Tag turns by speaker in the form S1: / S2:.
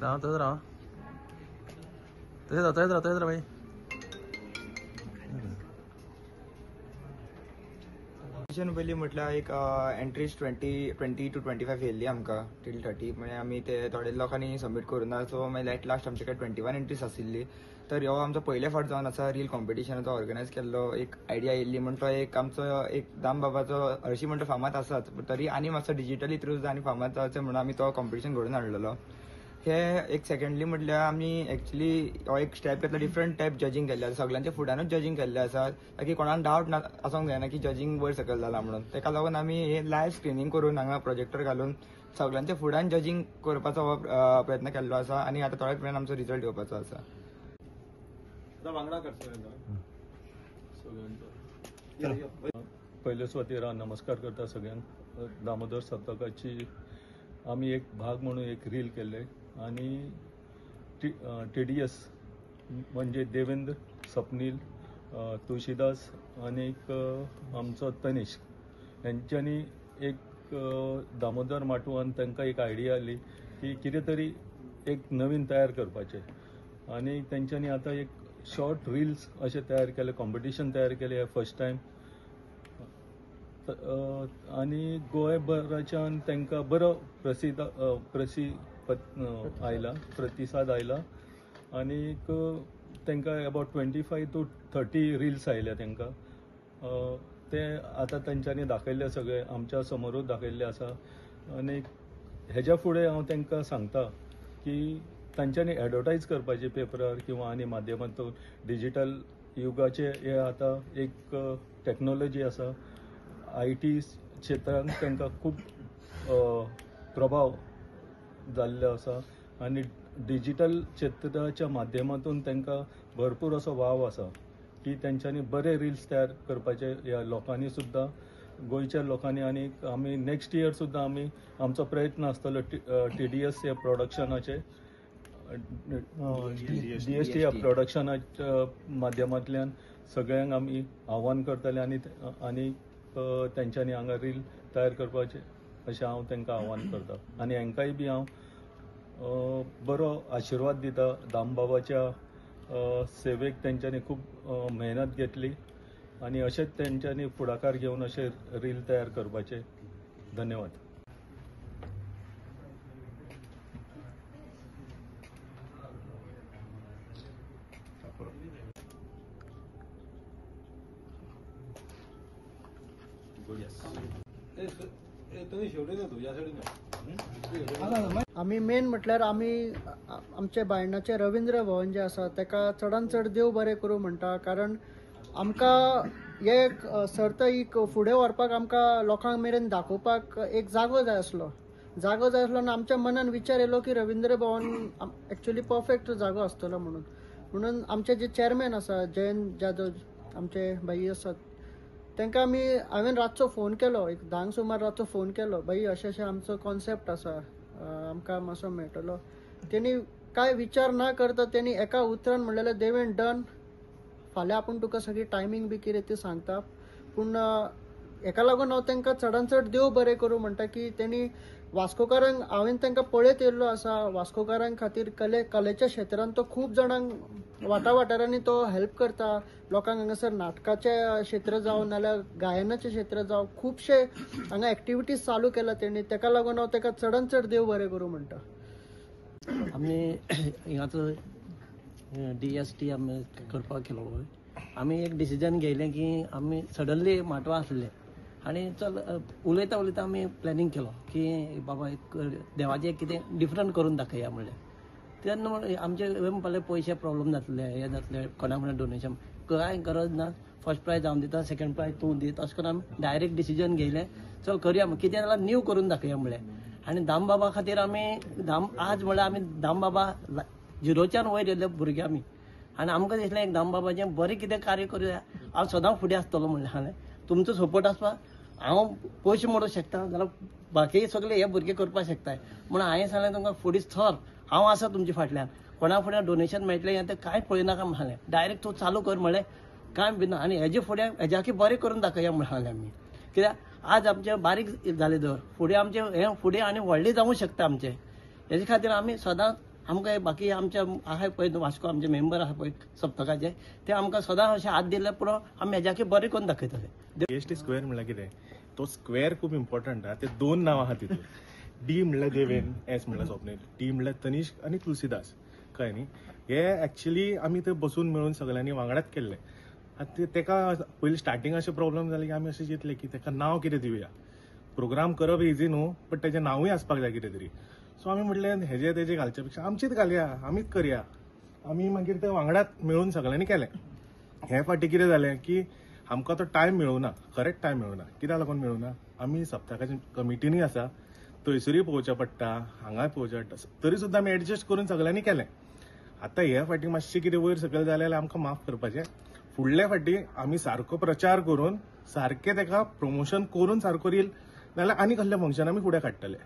S1: राव तसंच राव तसेच राहा भाई.
S2: पयलीं म्हटल्यार एक एंट्रीज 20 to 25 येयल्ली आमकां टील 30. म्हणजे आमी ते थोड्या लोकांनी सबमीट करुना. सो मागीर एट लास्ट आमचे 21 एंट्रीज आशिल्ली. तर हो आमचो पयले फावट जावन आसा रील कॉम्पिटिशनाचो ऑर्गनायज केल्लो. एक आयडिया येयल्ली म्हणून तो एक आमचो एक दाम बाबाचो हरशीं म्हणटा फामाद आसाच, तरी आनी मातसो डिजिटली थ्रू आनी फामाद जावचें म्हणून आमी तो कॉम्पिटिशन घडोवन हाडलेलो. हे एक सेकंडली म्हटल्यार आमी एक्चुली हो एक स्टेप घेतला. डिफरंट टायप जजींग केल्ले आसा. सगळ्यांच्या फुड्यानूच जजींग केल्ले आसा, ताकी कोणाक डावट आसूंक जायना की जजींग वयर सकयल जालां म्हणून. ताका लागून आमी हे लायव्ह स्क्रिनींग करून हांगा प्रोजेक्टर घालून सगळ्यांच्या फुड्यान जजींग करपाचो हो प्रयत्न केल्लो आसा. आनी आतां थोड्याच वेळान आमचो रिजल्ट येवपाचो आसा.
S3: पहिले सुवातेर नमस्कार करता सगळ्यांक. दामोदर सप्तकाची आम्ही एक भाग म्हणून एक रील केले आणि TDS म्हणजे देवेंद्र, स्वप्नील, तुळशीदास आणि आमचो तनिष्क यांच्यानी एक दामोदर माटवान तांकां एक आयडिया आली की कितें तरी एक नवीन तयार करपाचें. आणि तेंच्यांनी आतां एक शॉर्ट रील्स अशें तयार केले, कॉम्पिटिशन तयार केले फर्स्ट टायम. आणि गोंयभराच्यान तांकां बरो प्रतिसाद आयला. आणि तांकां अबाउट 25 to 30 रील्स आयल्या तांकां. ते आतां तांच्यांनी दाखयल्ले सगळे आमच्या समोरूच दाखयल्ले आसा. आणि हेज्या फुडें हांव तांकां सांगता की तांच्यांनी एडवर्टायज करपाची पेपरार किंवा आनी माध्यमांतून. डिजिटल युगाचे हे आतां एक टॅक्नॉलॉजी आसा. IT क्षेत्रांत तांकां खूब प्रभाव जाल्लो आसा आनी डिजिटल क्षेत्राच्या माध्यमांतून तांकां भरपूर असो वाव आसा की तेंच्यांनी बरे रील्स तयार करपाचे ह्या लोकांनी सुद्दां, गोंयच्या लोकांनी. आनी आमी नेक्स्ट इयर सुद्दां आमी आमचो प्रयत्न आसतलो TDS ह्या प्रोडक्शनाचे DST ह्या प्रोडक्शनाच्या माध्यमांतल्यान सगळ्यांक आमी आव्हान करतले आनी तेंच्यांनी हांगा रील तयार करपाचे अशें हांव तांकां आव्हान करता. आनी हांकांय बी हांव बरो आशिर्वाद दिता. दामबाबाच्या सेवेक तेंच्यांनी खूब मेहनत घेतली आनी अशेंच तेंच्यांनी फुडाकार घेवन अशें रील तयार करपाचे. धन्यवाद.
S4: आमी मेन म्हटल्यार आमी आमचे बायणाचे रवींद्र भवन जे आसा ताका चडांत चड देव बरें करूं म्हणटा. कारण आमकां हे सर्त ही फुडें व्हरपाक आमकां लोकांक मेरेन दाखोवपाक एक जागो जाय आसलो आनी आमच्या मनान विचार येयलो की रवींद्र भवन एक्चुअली परफेक्ट जागो आसतलो म्हणून आमचे जे चेअरमॅन आसा जयंत जाधव, आमचे भाई आसात, तांकां हांवें रातचो फोन केलो. एक 10 सुमार रातचो फोन केलो, भाई अशें आमचो कॉन्सेप्ट आसा, आमकां मातसो मेळटलो. तेणी काय विचार ना करता तेणी एका उतरान म्हणलेलें देवेन डन, फाल्यां आपूण तुका सगळी टायमींग बी कितें ती सांगता. पूण हेका लागून हांव तांकां चडांत चड देव बरें करूं म्हणटा की तेणी वास्कोकारांक, हांवें तांकां पळयत येयल्लो आसा, वास्कोकारांक खातीर कलेच्या क्षेत्रांत तो खूब जाणांक वाठारांनी तो हेल्प करता. लोकांक हांगासर नाटकाचें क्षेत्र जावं नाल्यार गायनाचें क्षेत्र जावं खुबशे हांगा एक्टिविटीज चालू केला तेणी. ताका लागून हांव ताका चडांत चड देव बरें करूं म्हणटा.
S5: आमी हिंगाचो DST आमी करपाक केलो. आमी एक डिसिजन घेयलें की आमी सडनली माटवा आसले आनी चल उलयता आमी प्लॅनिंग केलो की बाबा एक देवाचें एक कितें डिफरंट करून दाखया म्हणलें. तेन्ना आमचे म्हणपाक पयशे प्रॉब्लेम जातले, हे जातले, कोणा म्हणून डोनेशन कांय गरज ना, फर्स्ट प्रायज हांव दिता, सेकंड प्रायज तूं दीत, अशें करून आमी डायरेक्ट डिसिजन घेयलें. चल करया, कितें जाल्यार न्यू करून दाखया म्हणलें. आनी दामबाबा खातीर आमी आज म्हणल्यार आमी दामबाबा 0च्यान वयर येयल्ले भुरगे आमी. आनी आमकां दिसलें एक दामबाबाचें बरें कितें कार्य करूया, हांव सदां फुडें आसतलो म्हणलें. हांवें तुमचो सपोर्ट आसपा, हांव पयशे मोडूंक शकता जाल्यार बाकी सगळे हे भुरगे करपाक शकता म्हणून हांवें सांगलें तुमकां फुडें सर हांव आसा तुमच्या फाटल्यान, कोणा फुडें डोनेशन मेळटलें हें तें कांय पळयनाका म्हणलें. डायरेक्ट तूं चालू कर म्हणलें, कांय भिना. आनी हेजे फुडें हेज्याकी बरें करून दाखया म्हणलें हांवें आमी. कित्याक आज आमचे बारीक जाले दर, फुडें आमचे हें फुडें आनी व्हडलें जावंक शकता आमचें. हेजे खातीर आमी सदां आमकां बाकी आमच्या आहाय पळय वास्को आमचे मेंबर आहा पळय सप्तकाचे ते आमकां सदां अशें हात दिले पुरो आमी हेज्याकी बरें करून दाखयतले.
S1: DST स्क्वेअर म्हणल्यार कितें, तो स्क्वेअर खूब इम्पॉर्टंट आहा. ते 2 नांव आहा तितून. D म्हणल्यार देवेन, S म्हणल्यार स्वप्नील, T म्हणल्यार तनिष्क आनी तुलसीदास. कळ्ळें न्ही. हे एक्चुअली आमी थंय बसून मेळून सगळ्यांनी वांगडाच केल्ले. आतां तेका पयलीं स्टार्टींग अशें प्रॉब्लम जाले की आमी अशें चिंतले की तेका नांव कितें दिवया. प्रोग्राम करप इजी न्हू, बट तेजें नांवूय आसपाक जाय कितें तरी. सो आमी म्हटलें हेजे तेजे घालचे पेक्षा आमचीच घालया, आमीच करया. आमी मागीर ते वांगडाच मेळून सगळ्यांनी केलें. हे फावटी कितें जालें की आमकां तो टायम मेळूना, करेक्ट टायम मेळूना. कित्याक लागून मेळूना, आमी सप्तकाच्या कमिटीनूय आसा, थंयसरूय पळोवचें पडटा, हांगाय पळोवचें पडटा. तरी सुद्दां आमी एडजस्ट करून सगळ्यांनी केलें. आतां हे फावटी मातशें कितें वयर सकयल जालें जाल्यार आमकां माफ करपाचें. फुडल्या फावटी आमी सारको प्रचार करून सारकें तेका प्रमोशन करून सारको रील नाल्यार आनी कसलें फंक्शन आमी फुडें काडटले.